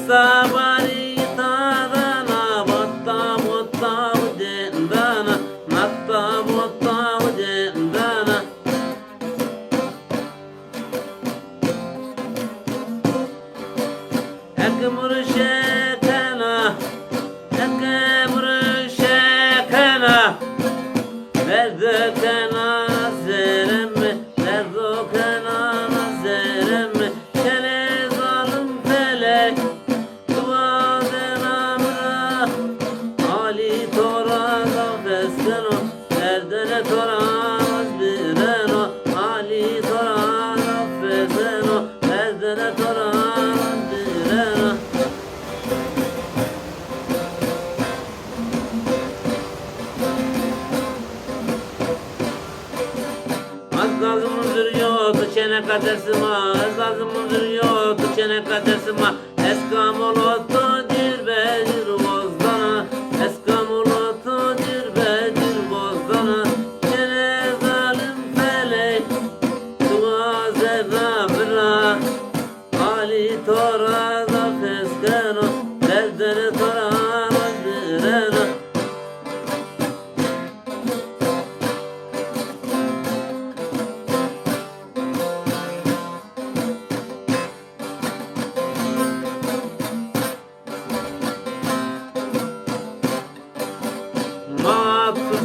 Sabari tadana matta mutta ujendana matta mutta ujendana ekmur şekena verdekena zeremme verdekena zeremme kene zalim felek Ali Tora'da festeno derdene toramaz bireno Ali Tora'da festeno derdene toramaz bireno Az lazımdır yok çene kadersima Az lazımdır yok çene kadersima Eskam olotu dirbedir bozdana Eskam olotu dirbedir bozdana Kene zalim felek Dua zerra bira Ali Tora'da feskeno Derdene toramaz bireno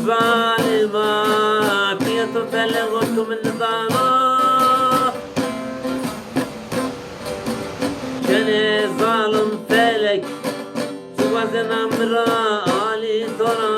ظالما كيف تلغت من ظالما كان ظالم فلك سوى زنامرا علي ترى